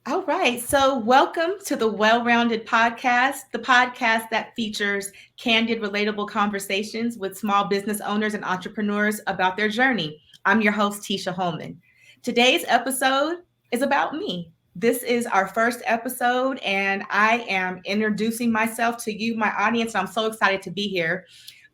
All right. So, welcome to the Well Rounded Podcast, the podcast that features candid, relatable conversations with small business owners and entrepreneurs about their journey. I'm your host, Tisha Holman. Today's episode is about me. This is our first episode, and I am introducing myself to you, my audience. I'm so excited to be here.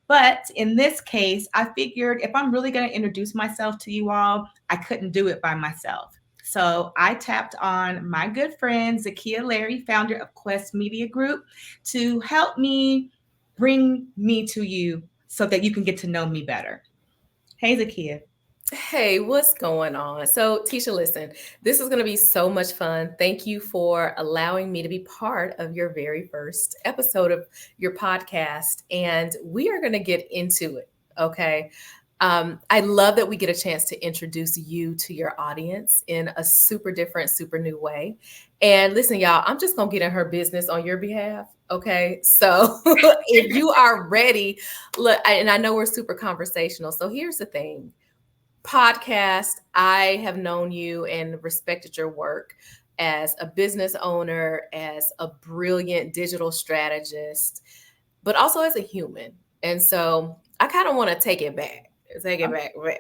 But in this case, I figured if I'm really going to introduce myself to you all, I couldn't do it by myself. So I tapped on my good friend, Zakiya Larry, founder of Quest Media Group, to help me bring me to you so that you can get to know me better. Hey, Zakiya. Hey, what's going on? So, Tisha, listen, this is going to be so much fun. Thank you for allowing me to be part of your very first episode of your podcast. And we are going to get into it. Okay. I love that we get a chance to introduce you to your audience in a super different, super new way. And listen, y'all, I'm just going to get in her business on your behalf. Okay. So, if you are ready, look, and I know we're super conversational. So, here's the thing. Podcast, I have known you and respected your work as a business owner, as a brilliant digital strategist, but also as a human. And so I kind of want to take it back. Take it back. We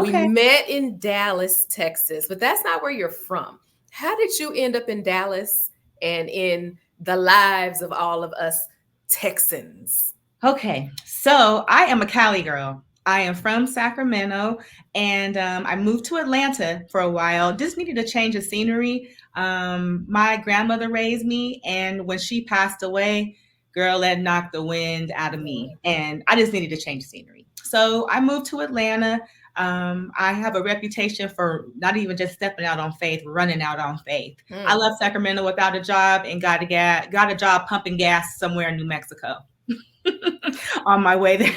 Okay. met in Dallas, Texas, but that's not where you're from. How did you end up in Dallas and in the lives of all of us Texans? Okay, so I am a Cali girl. I am from Sacramento, and I moved to Atlanta for a while. Just needed a change of scenery. My grandmother raised me, and when she passed away, girl, that knocked the wind out of me, and I just needed to change of scenery. So I moved to Atlanta. I have a reputation for not even just stepping out on faith, running out on faith. I Hmm. left Sacramento without a job and got a job pumping gas somewhere in New Mexico. On my way there.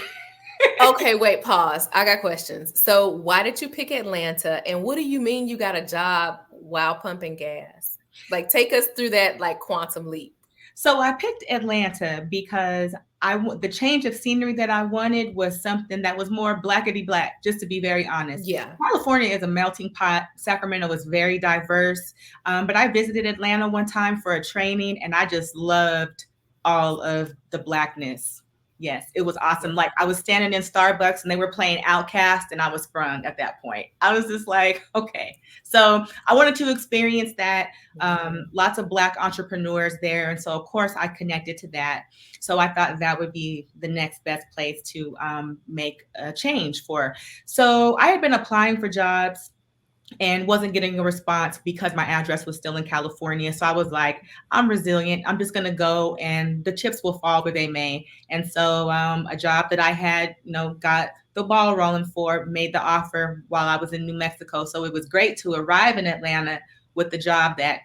Okay, wait, pause. I got questions. So, why did you pick Atlanta? And what do you mean you got a job while pumping gas? Like, take us through that like quantum leap. So I picked Atlanta because the change of scenery that I wanted was something that was more blackety black, just to be very honest. Yeah. California is a melting pot. Sacramento was very diverse. But I visited Atlanta one time for a training and I just loved all of the blackness. Yes, it was awesome. Yeah. Like I was standing in Starbucks and they were playing Outcast and I was sprung at that point. I was just like, okay. So I wanted to experience that. Lots of Black entrepreneurs there. And so, of course, I connected to that. So I thought that would be the next best place to make a change for. So I had been applying for jobs and wasn't getting a response because my address was still in California. So I was like, I'm resilient. I'm just going to go and the chips will fall where they may. And so a job that I had, got the ball rolling for, made the offer while I was in New Mexico. So it was great to arrive in Atlanta with the job that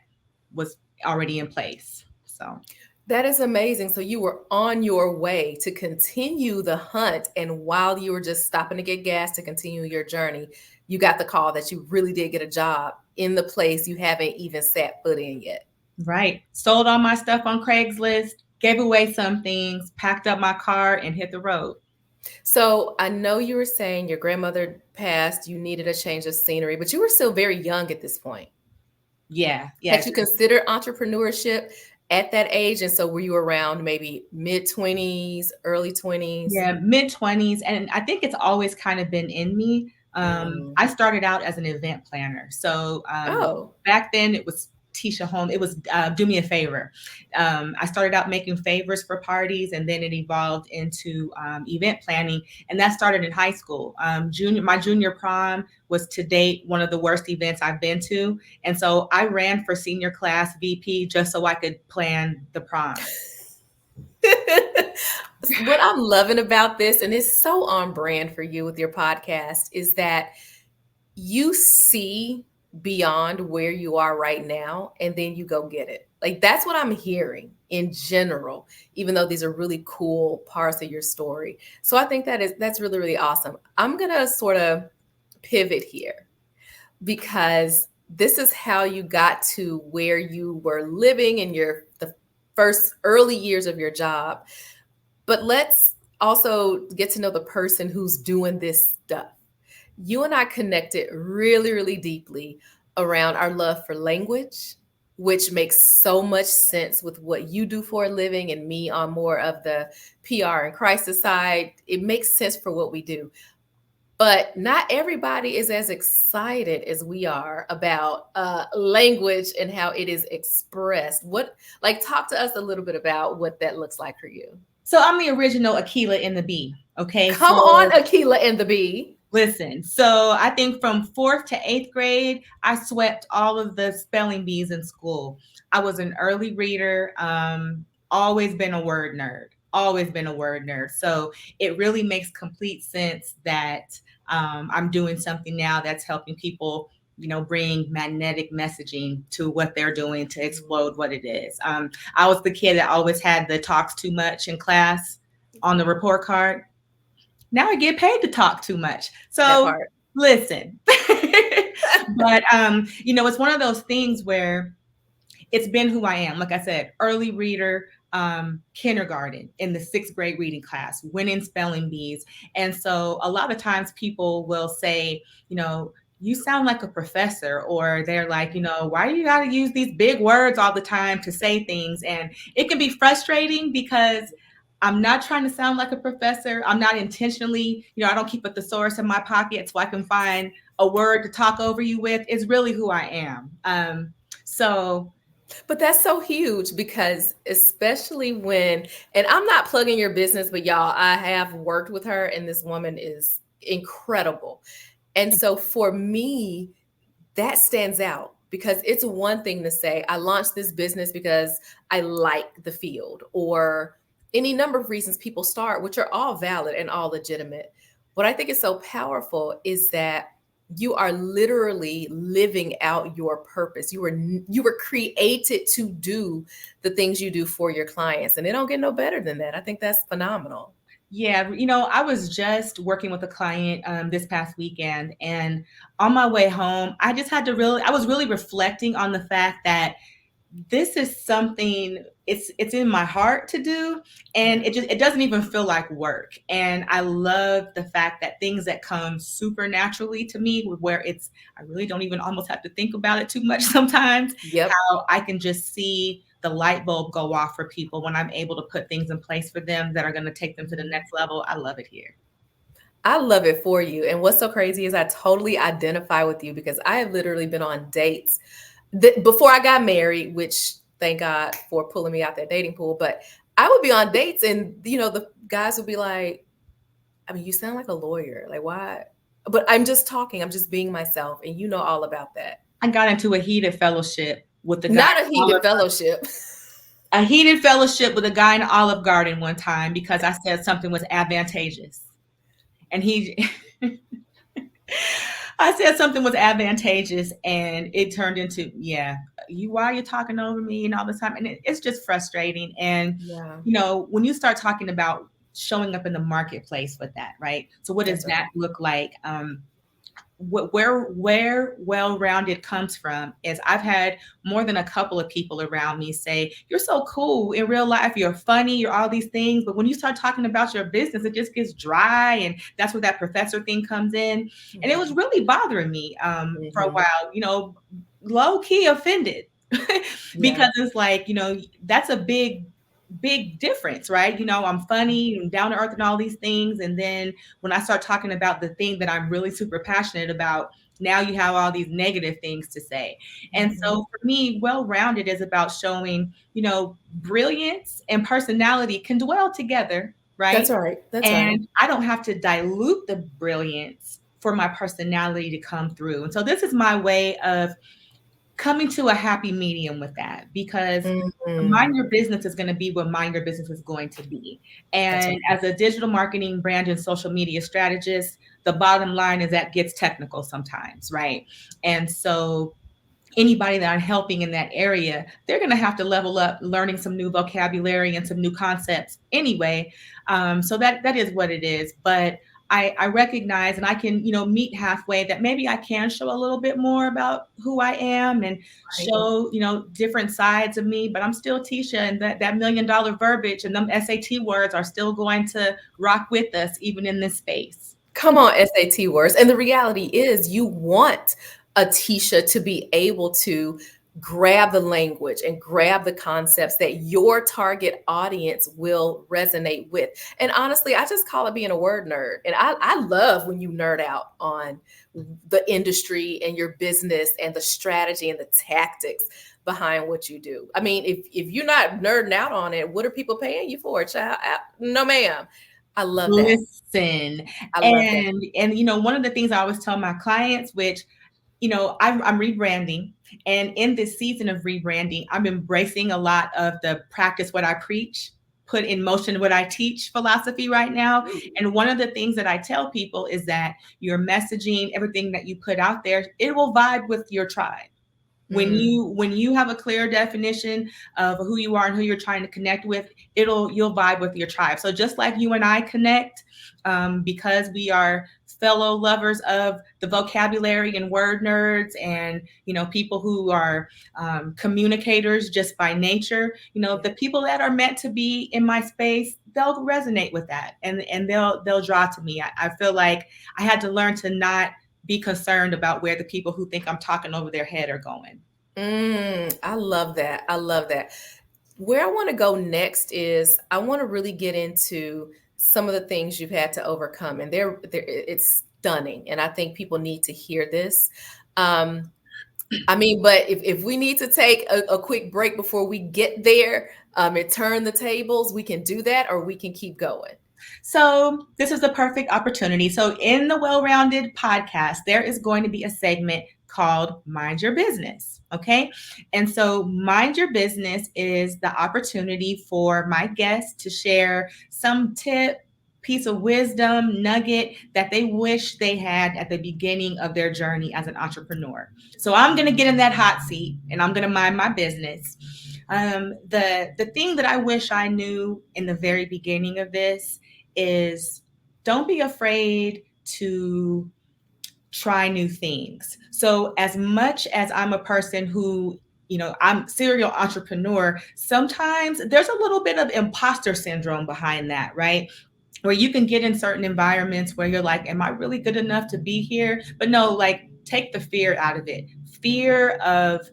was already in place. So That is amazing. So, you were on your way to continue the hunt. And while you were just stopping to get gas to continue your journey, you got the call that you really did get a job in the place you haven't even set foot in yet. right. Sold all my stuff on Craigslist, gave away some things, packed up my car and hit the road. So I know you were saying your grandmother passed, you needed a change of scenery, but you were still very young at this point. Yeah. Had Yes. you considered entrepreneurship at that age? And so were you around maybe mid 20s, early 20s? Yeah, mid 20s. And I think it's always kind of been in me. Mm. I started out as an event planner. So Oh, back then it was Tisha Holman. It was Do Me a Favor. I started out making favors for parties and then it evolved into event planning. And that started in high school. My junior prom was to date one of the worst events I've been to. And so I ran for senior class VP just so I could plan the prom. what I'm loving about this, and it's so on brand for you with your podcast, is that you see beyond where you are right now and then you go get it. Like that's what I'm hearing in general, even though these are really cool parts of your story. So I think that's really, really awesome. I'm gonna sort of pivot here because this is how you got to where you were living in the first early years of your job. But let's also get to know the person who's doing this stuff. You and I connected really, really deeply around our love for language, which makes so much sense with what you do for a living and me on more of the PR and crisis side. It makes sense for what we do. But not everybody is as excited as we are about language and how it is expressed. Talk to us a little bit about what that looks like for you. So I'm the original Aquila and the Bee. Okay. Come on, Aquila and the Bee. Listen, so I think from 4th to 8th grade, I swept all of the spelling bees in school. I was an early reader, always been a word nerd, always been a word nerd. So it really makes complete sense that I'm doing something now that's helping people, bring magnetic messaging to what they're doing to explode what it is. I was the kid that always had the talks too much in class on the report card. Now I get paid to talk too much. So listen, but it's one of those things where it's been who I am. Like I said, early reader, kindergarten in the 6th grade reading class, winning spelling bees. And so a lot of times people will say, you sound like a professor, or they're like, why do you got to use these big words all the time to say things? And it can be frustrating because I'm not trying to sound like a professor. I'm not intentionally, I don't keep a thesaurus in my pocket so I can find a word to talk over you with. It's really who I am. But that's so huge, because especially when, and I'm not plugging your business, but y'all, I have worked with her and this woman is incredible. And so for me, that stands out, because it's one thing to say, I launched this business because I like the field, or any number of reasons people start, which are all valid and all legitimate. What I think is so powerful is that you are literally living out your purpose. You were created to do the things you do for your clients, and they don't get no better than that. I think that's phenomenal. Yeah, I was just working with a client this past weekend, and on my way home, I just had to I was really reflecting on the fact that this is something, it's in my heart to do, and it doesn't even feel like work. And I love the fact that things that come super naturally to me, where I really don't even almost have to think about it too much sometimes. Yep. How I can just see the light bulb go off for people when I'm able to put things in place for them that are going to take them to the next level. I love it here. I love it for you. And what's so crazy is I totally identify with you, because I have literally been on dates before I got married, which thank God for pulling me out that dating pool. But I would be on dates and, the guys would be like, I mean, you sound like a lawyer. Like, why? But I'm just talking. I'm just being myself. And you know all about that. I got into a heated fellowship with the guy. Not a heated fellowship. A heated fellowship with a guy in Olive Garden one time because I said something was advantageous. And I said something was advantageous, and it turned into, why are you talking over me and all this time? And it's just frustrating. And, when you start talking about showing up in the marketplace with that, right? So what does that look like? Where well-rounded comes from is I've had more than a couple of people around me say, you're so cool in real life, you're funny, you're all these things, but when you start talking about your business, it just gets dry, and that's where that professor thing comes in. Mm-hmm. And it was really bothering me for a while, low-key offended because it's like, that's a big difference, right? I'm funny and down to earth and all these things. And then when I start talking about the thing that I'm really super passionate about, now you have all these negative things to say. And so for me, well-rounded is about showing, brilliance and personality can dwell together, right? That's right. And I don't have to dilute the brilliance for my personality to come through. And so this is my way of coming to a happy medium with that, because mind your business is going to be what mind your business is going to be. And as a digital marketing, brand, and social media strategist, the bottom line is that gets technical sometimes, right? And so anybody that I'm helping in that area, they're going to have to level up learning some new vocabulary and some new concepts anyway. So that is what it is. But I recognize, and I can, meet halfway, that maybe I can show a little bit more about who I am and show, different sides of me, but I'm still Tisha, and that $1 million verbiage and them SAT words are still going to rock with us even in this space. Come on, SAT words. And the reality is you want a Tisha to be able to grab the language and grab the concepts that your target audience will resonate with. And honestly, I just call it being a word nerd. And I love when you nerd out on the industry and your business and the strategy and the tactics behind what you do. I mean, if you're not nerding out on it, what are people paying you for, child? No, ma'am. I love that. Listen, I love that. and you know, one of the things I always tell my clients, which you know, I'm rebranding, and in this season of rebranding, I'm embracing a lot of the practice what I preach, put in motion what I teach philosophy right now. And one of the things that I tell people is that your messaging, everything that you put out there, it will vibe with your tribe. When you have a clear definition of who you are and who you're trying to connect with, you'll vibe with your tribe. So just like you and I connect, because we are fellow lovers of the vocabulary and word nerds, and you know, people who are communicators just by nature, you know, the people that are meant to be in my space, they'll resonate with that, and they'll draw to me. I feel like I had to learn to not be concerned about where the people who think I'm talking over their head are going. I love that. I love that. Where I want to go next is I want to really get into some of the things you've had to overcome, and it's stunning, and I think people need to hear this. I mean, but if we need to take a quick break before we get there and turn the tables, we can do that, or we can keep going. So this is the perfect opportunity. So in the Well-Rounded podcast, there is going to be a segment called Mind Your Business. Okay. And so Mind Your Business is the opportunity for my guests to share some tip, piece of wisdom, nugget that they wish they had at the beginning of their journey as an entrepreneur. So I'm going to get in that hot seat and I'm going to mind my business. The thing that I wish I knew in the very beginning of this is don't be afraid to try new things. So as much as I'm a person who, you know, I'm serial entrepreneur, sometimes there's a little bit of imposter syndrome behind that, right? Where you can get in certain environments where you're like, am I really good enough to be here? But no, like take the fear out of it. Fear of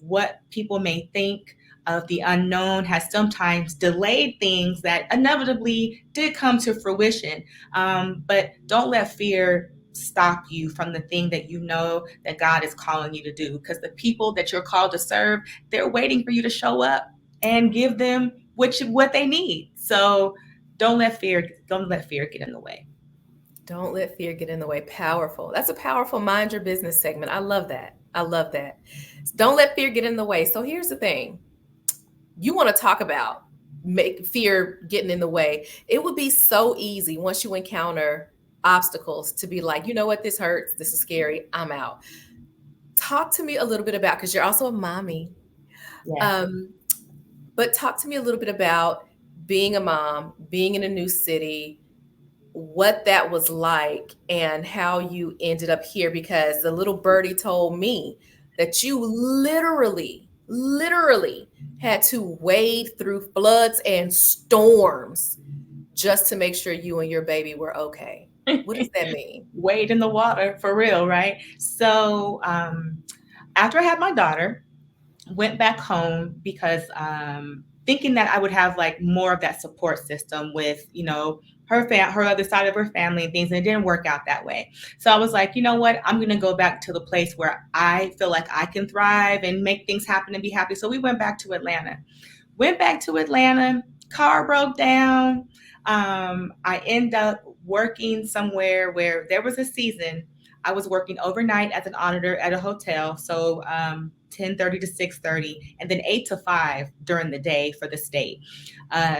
what people may think, of the unknown, has sometimes delayed things that inevitably did come to fruition. But don't let fear stop you from the thing that you know that God is calling you to do, because the people that you're called to serve, they're waiting for you to show up and give them what they need. So don't let fear get in the way. Don't let fear get in the way. Powerful. That's a powerful Mind Your Business segment. I love that. I love that. Don't let fear get in the way. So here's the thing. You want to talk about make fear getting in the way. It would be so easy once you encounter obstacles to be like, you know what, this hurts, this is scary, I'm out. Talk to me a little bit about, because you're also a mommy. Yes. But talk to me a little bit about being a mom, being in a new city, what that was like, and how you ended up here. Because the little birdie told me that you literally had to wade through floods and storms just to make sure you and your baby were okay. What does that mean? Wade in the water for real, right? So after I had my daughter, went back home because thinking that I would have like more of that support system with, you know, her other side of her family and things, and it didn't work out that way. So I was like, you know what, I'm going to go back to the place where I feel like I can thrive and make things happen and be happy. So we went back to Atlanta. Car broke down. I end up working somewhere where there was a season I was working overnight as an auditor at a hotel. So 10:30 to 6:30, and then 8 to 5 during the day for the state.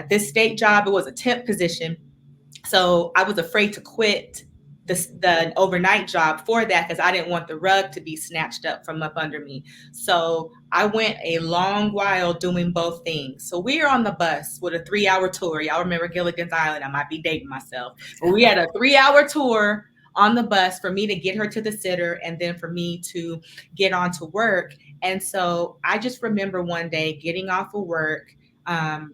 This state job, it was a temp position. So I was afraid to quit the overnight job for that, because I didn't want the rug to be snatched up from up under me. So I went a long while doing both things. So we are on the bus with a 3-hour tour. Y'all remember Gilligan's Island? I might be dating myself. But we had a 3-hour tour on the bus for me to get her to the sitter and then for me to get on to work. And so I just remember one day getting off of work,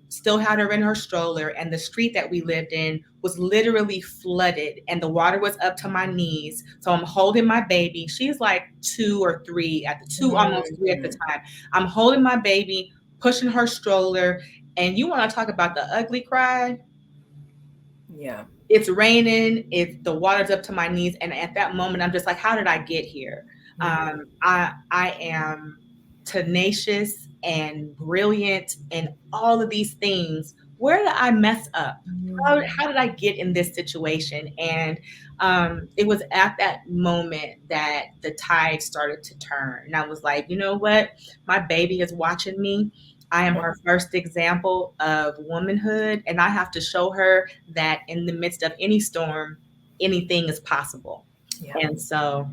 still had her in her stroller, and the street that we lived in was literally flooded, and the water was up to my knees. So I'm holding my baby. She's like 2 or 3 at the two, almost 3 at the time. I'm holding my baby, pushing her stroller, and you want to talk about the ugly cry? Yeah. It's raining, it's the water's up to my knees, and at that moment I'm just like, how did I get here? I am tenacious and brilliant and all of these things. Where did I mess up? How did I get in this situation? And it was at that moment that the tide started to turn, and I was like, you know what, my baby is watching me. I am her first example of womanhood, and I have to show her that in the midst of any storm, anything is possible. Yeah. And so,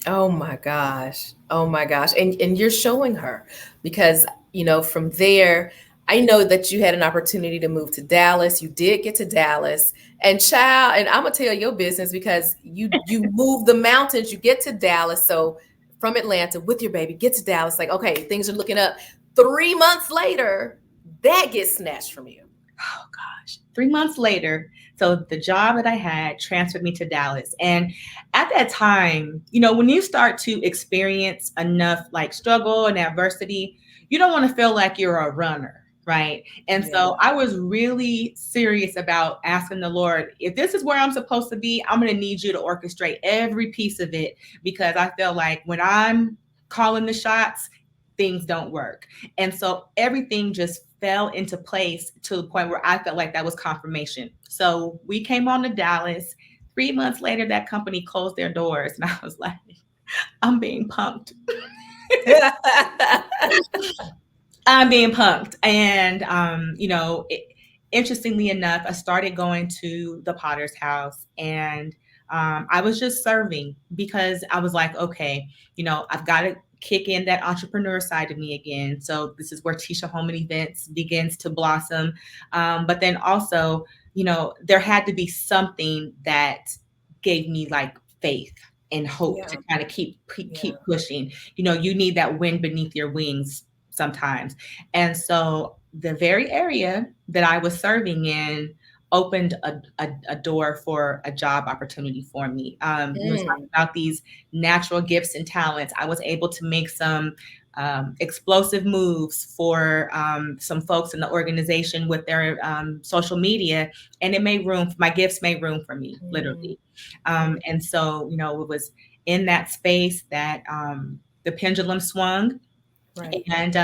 Oh my gosh. Oh my gosh. And you're showing her, because, you know, from there, I know that you had an opportunity to move to Dallas. You did get to Dallas, and child, and I'm gonna tell your business, because you move the mountains, you get to Dallas. So from Atlanta with your baby, get to Dallas, like, okay, things are looking up. 3 months later, that gets snatched from you. oh gosh, 3 months later, so the job that I had transferred me to Dallas. And at that time, you know, when you start to experience enough like struggle and adversity, you don't want to feel like you're a runner. Right. And so I was really serious about asking the Lord, if this is where I'm supposed to be, I'm going to need you to orchestrate every piece of it, because I feel like when I'm calling the shots, things don't work. And so everything just fell into place to the point where I felt like that was confirmation. So we came on to Dallas. 3 months later, that company closed their doors. And I was like, I'm being punked. I'm being punked. And, interestingly enough, I started going to the Potter's house, and I was just serving, because I was like, okay, I've got to kick in that entrepreneur side of me again. So this is where Tisha Holman Events begins to blossom. But then also, there had to be something that gave me like faith and hope to kind of keep pushing. You need that wind beneath your wings sometimes. And so the very area that I was serving in opened a door for a job opportunity for me. You were talking about these natural gifts and talents. I was able to make some explosive moves for some folks in the organization with their social media, and it made room. My gifts made room for me, literally. And so, it was in that space that the pendulum swung. Right. And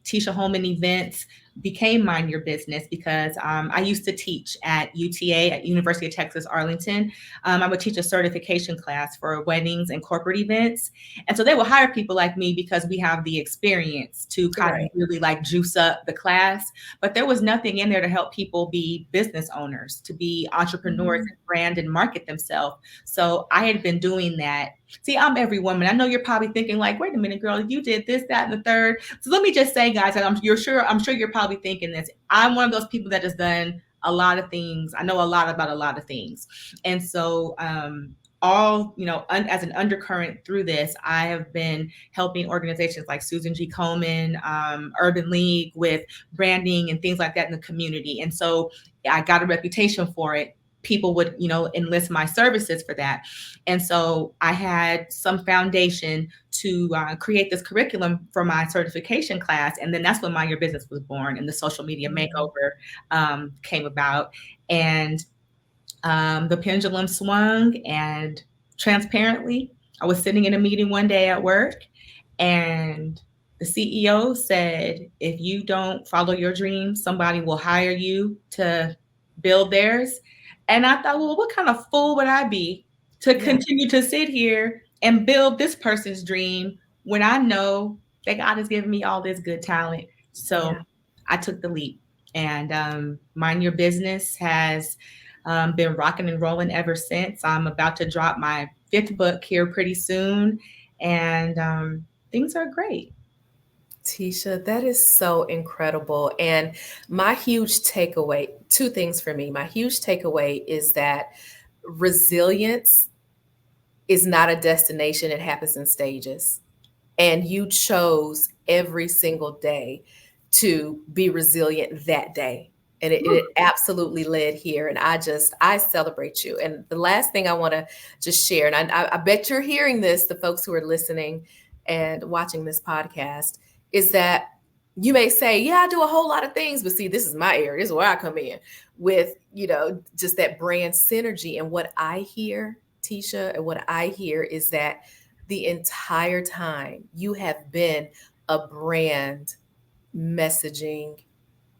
Tisha Holman Events became Mind Your Business, because I used to teach at UTA, at University of Texas, Arlington. I would teach a certification class for weddings and corporate events. And so they would hire people like me because we have the experience to kind of really like juice up the class. But there was nothing in there to help people be business owners, to be entrepreneurs and brand and market themselves. So I had been doing that. See, I'm every woman. I know you're probably thinking like, wait a minute, girl, you did this, that, and the third. So let me just say, guys, I'm sure you're probably thinking this. I'm one of those people that has done a lot of things. I know a lot about a lot of things. And so as an undercurrent through this, I have been helping organizations like Susan G. Komen, Urban League, with branding and things like that in the community. And so I got a reputation for it. People would, enlist my services for that. And so I had some foundation to create this curriculum for my certification class. And then that's when Mind Your Business was born, and the social media makeover came about. And the pendulum swung, and transparently, I was sitting in a meeting one day at work, and the CEO said, if you don't follow your dreams, somebody will hire you to build theirs. And I thought, well, what kind of fool would I be to continue to sit here and build this person's dream when I know that God has given me all this good talent? So I took the leap, and Mind Your Business has been rocking and rolling ever since. I'm about to drop my 5th book here pretty soon, and things are great. Tisha, that is so incredible. And my huge takeaway, 2 things for me. My huge takeaway is that resilience is not a destination, it happens in stages. And you chose every single day to be resilient that day. And it absolutely led here. And I celebrate you. And the last thing I want to just share, and I bet you're hearing this, the folks who are listening and watching this podcast, is that you may say, yeah, I do a whole lot of things, but see, this is my area. This is where I come in with, just that brand synergy. And what I hear, Tisha, and what I hear is that the entire time you have been a brand messaging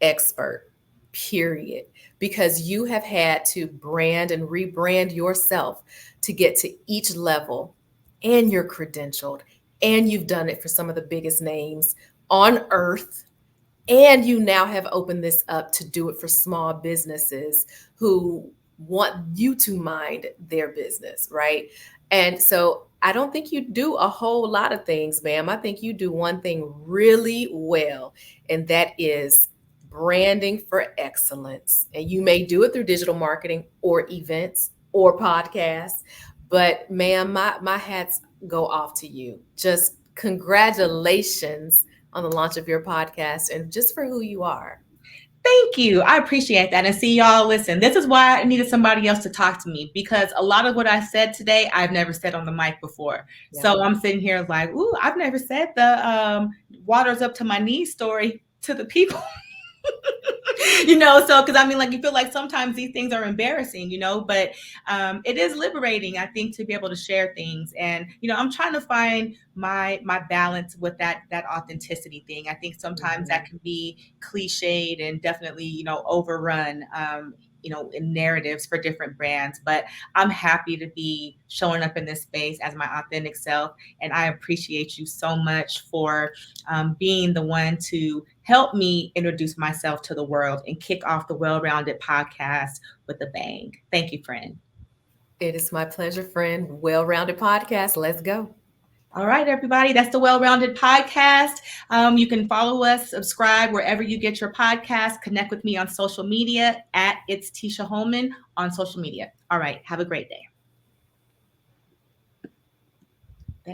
expert, period, because you have had to brand and rebrand yourself to get to each level, and you're credentialed, and you've done it for some of the biggest names on earth, and you now have opened this up to do it for small businesses who want you to mind their business, right? And so I don't think you do a whole lot of things, ma'am. I think you do one thing really well, and that is branding for excellence. And you may do it through digital marketing or events or podcasts, but ma'am, my hats go off to you. Just congratulations on the launch of your podcast and just for who you are. Thank you. I appreciate that. And see, y'all, listen, this is why I needed somebody else to talk to me, because a lot of what I said today, I've never said on the mic before. Yeah. So I'm sitting here like, ooh, I've never said the water's up to my knees story to the people. So because I mean, like, you feel like sometimes these things are embarrassing, but it is liberating, I think, to be able to share things. And I'm trying to find my balance with that authenticity thing. I think sometimes that can be cliched and definitely overrun in narratives for different brands, but I'm happy to be showing up in this space as my authentic self. And I appreciate you so much for being the one to help me introduce myself to the world and kick off the Well-Rounded podcast with a bang. Thank you, friend. It is my pleasure, friend. Well-Rounded podcast. Let's go. All right, everybody. That's the Well-Rounded podcast. You can follow us, subscribe wherever you get your podcast. Connect with me on social media at It's Tisha Holman on social media. All right. Have a great day.